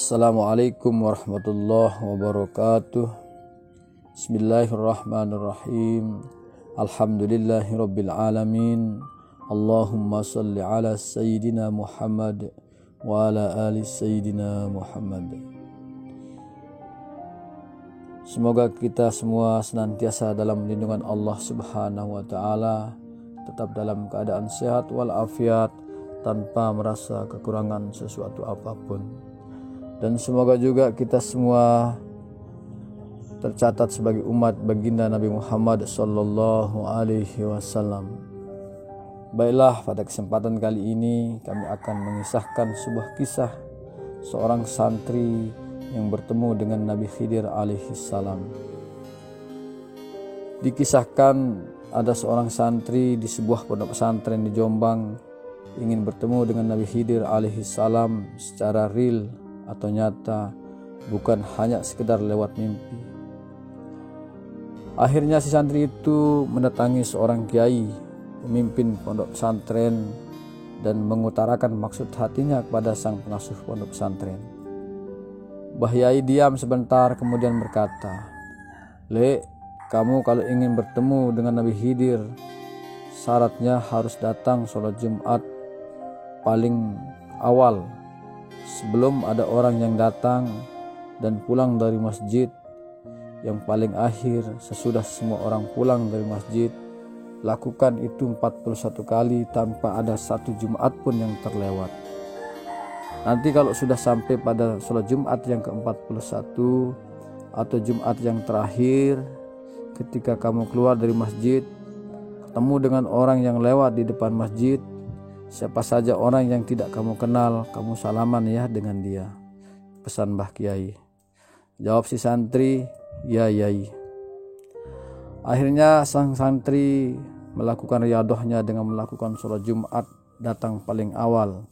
Assalamualaikum warahmatullahi wabarakatuh. Bismillahirrahmanirrahim. Alhamdulillahirabbil alamin. Allahumma shalli ala sayyidina Muhammad wa ala ali sayyidina Muhammad. Semoga kita semua senantiasa dalam lindungan Allah Subhanahu wa taala, tetap dalam keadaan sehat walafiat tanpa merasa kekurangan sesuatu apapun. Dan semoga juga kita semua tercatat sebagai umat baginda Nabi Muhammad sallallahu alaihi wasallam. Baiklah, pada kesempatan kali ini kami akan mengisahkan sebuah kisah seorang santri yang bertemu dengan Nabi Khidir alaihi salam. Dikisahkan ada seorang santri di sebuah pondok pesantren di Jombang ingin bertemu dengan Nabi Khidir alaihi salam secara real atau nyata, bukan hanya sekedar lewat mimpi. Akhirnya si santri itu mendatangi seorang kiai, pemimpin pondok pesantren, dan mengutarakan maksud hatinya kepada sang pengasuh pondok pesantren. Mbah Yai diam sebentar kemudian berkata, "Lek, kamu kalau ingin bertemu dengan Nabi Khidir, syaratnya harus datang sholat Jumat paling awal, sebelum ada orang yang datang, dan pulang dari masjid yang paling akhir sesudah semua orang pulang dari masjid. Lakukan itu 41 kali tanpa ada satu Jumat pun yang terlewat. Nanti kalau sudah sampai pada sholat Jumat yang ke-41 atau Jumat yang terakhir, ketika kamu keluar dari masjid, ketemu dengan orang yang lewat di depan masjid, siapa saja orang yang tidak kamu kenal, kamu salaman ya dengan dia," pesan Mbah Kiai. Jawab si santri, "Ya Yai." Akhirnya sang santri melakukan riadohnya dengan melakukan sholat Jumat datang paling awal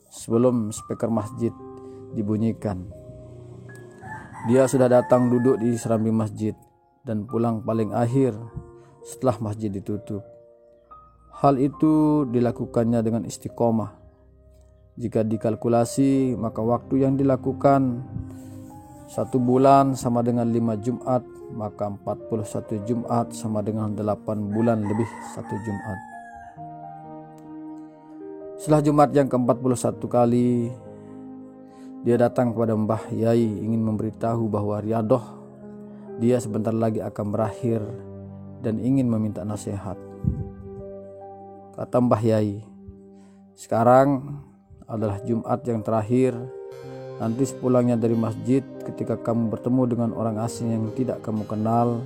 sebelum speaker masjid dibunyikan. Dia sudah datang duduk di serambi masjid dan pulang paling akhir setelah masjid ditutup. Hal itu dilakukannya dengan istiqomah. Jika dikalkulasi, maka waktu yang dilakukan 1 bulan sama dengan 5 Jumat, maka 41 Jumat sama dengan 8 bulan lebih 1 Jumat. Setelah Jumat yang ke-41 kali, dia datang kepada Mbah Yai ingin memberitahu bahwa riadoh dia sebentar lagi akan berakhir dan ingin meminta nasihat. Kata Mbah Yai, "Sekarang adalah Jumat yang terakhir. Nanti sepulangnya dari masjid, ketika kamu bertemu dengan orang asing yang tidak kamu kenal,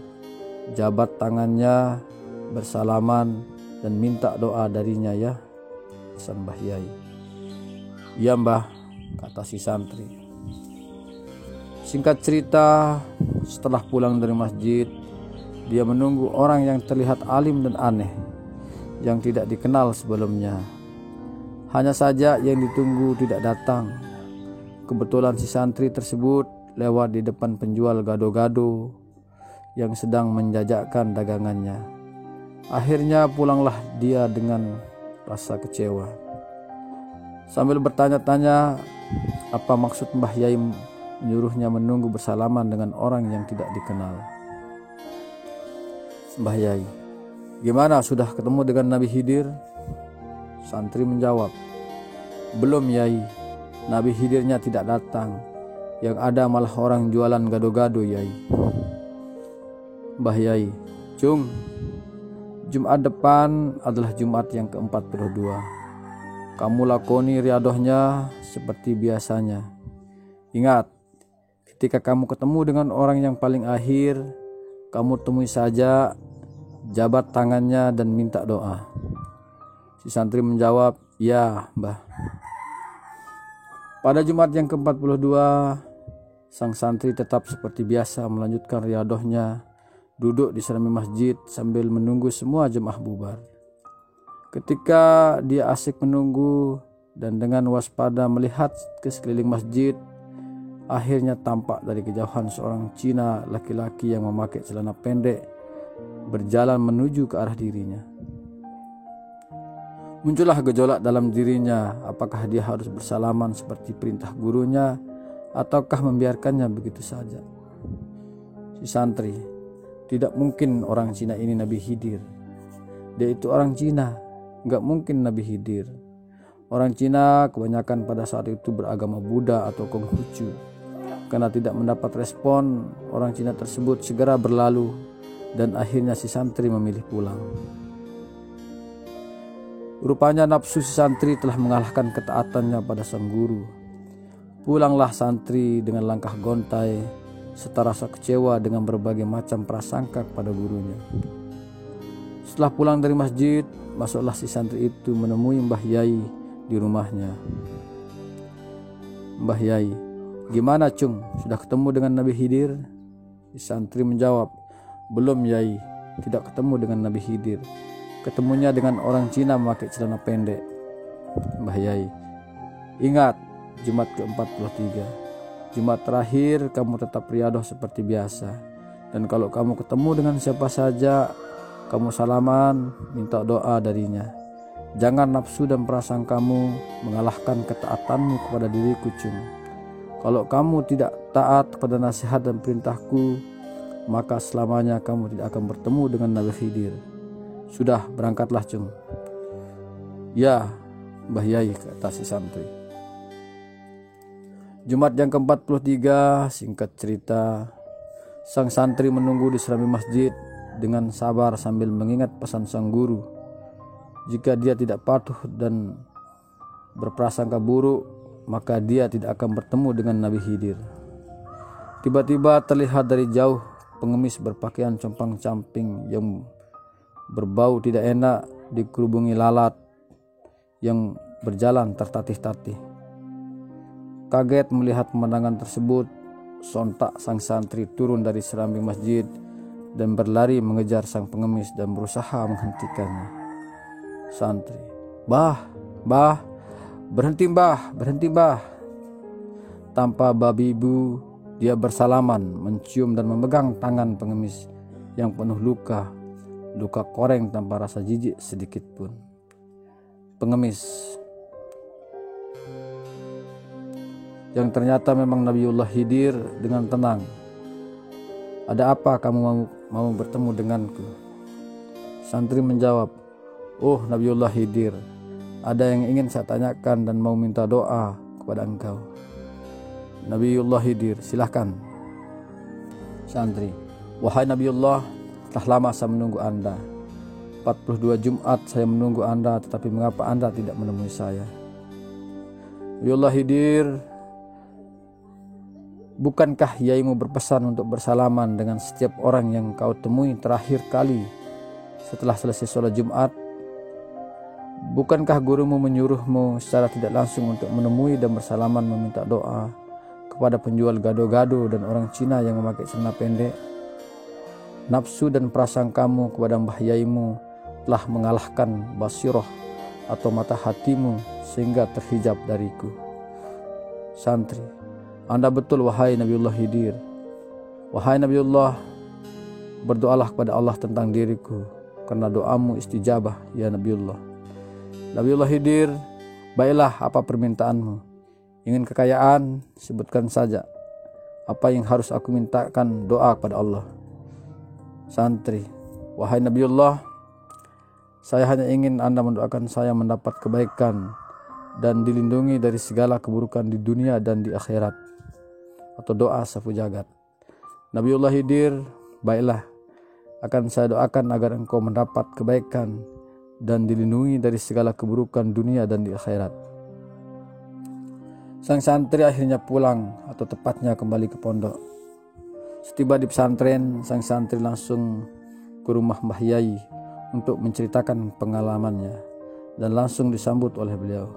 jabat tangannya, bersalaman, dan minta doa darinya ya," pesan Mbah Yai. "Iya Mbah," kata si santri. Singkat cerita, setelah pulang dari masjid, dia menunggu orang yang terlihat alim dan aneh, yang tidak dikenal sebelumnya. Hanya saja yang ditunggu tidak datang. Kebetulan si santri tersebut lewat di depan penjual gado-gado yang sedang menjajakan dagangannya. Akhirnya pulanglah dia dengan rasa kecewa. Sambil bertanya-tanya apa maksud Mbah Yai menyuruhnya menunggu bersalaman dengan orang yang tidak dikenal. Mbah Yai, "Gimana, sudah ketemu dengan Nabi Khidir?" Santri menjawab, "Belum Yai, Nabi Khidirnya tidak datang. Yang ada malah orang jualan gado-gado Yai." Mbah Yai, "Cung, Jumat depan adalah Jumat yang ke-42. Kamu lakoni riadohnya seperti biasanya. Ingat, ketika kamu ketemu dengan orang yang paling akhir, kamu temui saja, jabat tangannya dan minta doa." Si santri menjawab, "Ya Mbah." Pada Jumat yang ke-42, sang santri tetap seperti biasa melanjutkan riadohnya, duduk di serambi masjid sambil menunggu semua jemaah bubar. Ketika dia asik menunggu dan dengan waspada melihat ke sekeliling masjid, akhirnya tampak dari kejauhan seorang Cina laki-laki yang memakai celana pendek berjalan menuju ke arah dirinya. Muncullah gejolak dalam dirinya, apakah dia harus bersalaman seperti perintah gurunya ataukah membiarkannya begitu saja? Si santri, tidak mungkin orang Cina ini Nabi Khidir. Dia itu orang Cina, nggak mungkin Nabi Khidir. Orang Cina kebanyakan pada saat itu beragama Buddha atau Konghucu. Karena tidak mendapat respon, orang Cina tersebut segera berlalu dan akhirnya si santri memilih pulang. Rupanya nafsu si santri telah mengalahkan ketaatannya pada sang guru. Pulanglah santri dengan langkah gontai, serta rasa kecewa dengan berbagai macam prasangka kepada gurunya. Setelah pulang dari masjid, masuklah si santri itu menemui Mbah Yai di rumahnya. Mbah Yai, gimana Cung? Sudah ketemu dengan Nabi Khidir? Si santri menjawab, belum Yai, tidak ketemu dengan Nabi Khidir. Ketemunya dengan orang Cina memakai celana pendek. Mbah Yai, ingat Jumat ke-43. Jumat terakhir kamu tetap riadoh seperti biasa. Dan kalau kamu ketemu dengan siapa saja, kamu salaman, minta doa darinya. Jangan nafsu dan perasaan kamu mengalahkan ketaatanmu kepada diriku Cung. Kalau kamu tidak taat kepada nasihat dan perintahku, maka selamanya kamu tidak akan bertemu dengan Nabi Khidir. Sudah, berangkatlah Cung. Ya, Mbah Yai, kata si santri. Jumat yang ke-43, singkat cerita, sang santri menunggu di serambi masjid dengan sabar sambil mengingat pesan sang guru. Jika dia tidak patuh dan berprasangka buruk, maka dia tidak akan bertemu dengan Nabi Khidir. Tiba-tiba terlihat dari jauh pengemis berpakaian compang-camping yang berbau tidak enak dikerubungi lalat yang berjalan tertatih-tatih. Kaget melihat pemandangan tersebut, sontak sang santri turun dari serambi masjid dan berlari mengejar sang pengemis dan berusaha menghentikannya. Santri, Bah, berhenti Mbah. Tanpa babi ibu, dia bersalaman, mencium dan memegang tangan pengemis yang penuh luka koreng tanpa rasa jijik sedikit pun. Pengemis yang ternyata memang Nabiullah Khidir dengan tenang. Ada apa kamu mau bertemu denganku? Santri menjawab, oh Nabiullah Khidir, ada yang ingin saya tanyakan dan mau minta doa kepada engkau. Nabiullah Khidir, silahkan. Santri, wahai Nabiullah, telah lama saya menunggu Anda. 42 Jumat saya menunggu Anda, tetapi mengapa Anda tidak menemui saya? Nabiullah Khidir, bukankah Yaimu berpesan untuk bersalaman dengan setiap orang yang kau temui terakhir kali setelah selesai sholat Jumat? Bukankah gurumu menyuruhmu secara tidak langsung untuk menemui dan bersalaman meminta doa kepada penjual gado-gado dan orang Cina yang memakai celana pendek? Nafsu dan perasaan kamu kepada Mbah Yaimu telah mengalahkan basiroh atau mata hatimu sehingga terhijab dariku. Santri, Anda betul wahai Nabiullah Khidir. Wahai Nabiullah, berdoalah kepada Allah tentang diriku, karena doamu istijabah ya Nabiullah. Nabiullah Khidir, baiklah apa permintaanmu? Ingin kekayaan? Sebutkan saja. Apa yang harus aku mintakan doa kepada Allah? Santri, wahai Nabiullah, saya hanya ingin Anda mendoakan saya mendapat kebaikan dan dilindungi dari segala keburukan di dunia dan di akhirat, atau doa safu jagat. Nabiullah Khidir, baiklah, akan saya doakan agar engkau mendapat kebaikan dan dilindungi dari segala keburukan dunia dan di akhirat. Sang santri akhirnya pulang, atau tepatnya kembali ke pondok. Setiba di pesantren, sang santri langsung ke rumah Mbah Yai untuk menceritakan pengalamannya dan langsung disambut oleh beliau.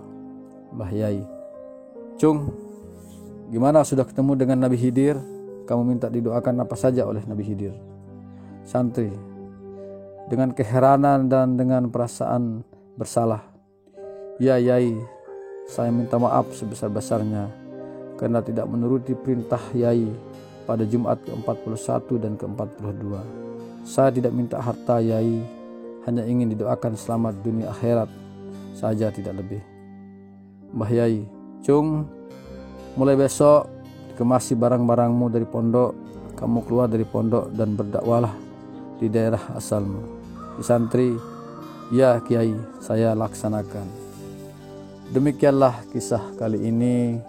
Mbah Yai, Cung, gimana sudah ketemu dengan Nabi Khidir? Kamu minta didoakan apa saja oleh Nabi Khidir? Santri, dengan keheranan dan dengan perasaan bersalah, ya Yai, saya minta maaf sebesar-besarnya karena tidak menuruti perintah Yai pada Jumat ke-41 dan ke-42. Saya tidak minta harta Yai, hanya ingin didoakan selamat dunia akhirat saja, tidak lebih. Mbah Yai, Cung, mulai besok kemasi barang-barangmu dari pondok, kamu keluar dari pondok dan berdakwalah di daerah asalmu. Di santri, ya Kiai, saya laksanakan. Demikianlah kisah kali ini.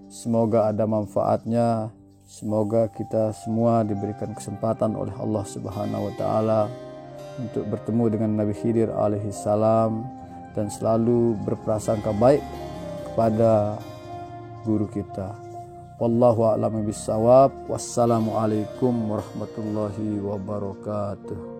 Semoga ada manfaatnya. Semoga kita semua diberikan kesempatan oleh Allah Subhanahu wa taala untuk bertemu dengan Nabi Khidir alaihi salam dan selalu berprasangka baik kepada guru kita. Wallahu a'lam bishawab. Wassalamualaikum warahmatullahi wabarakatuh.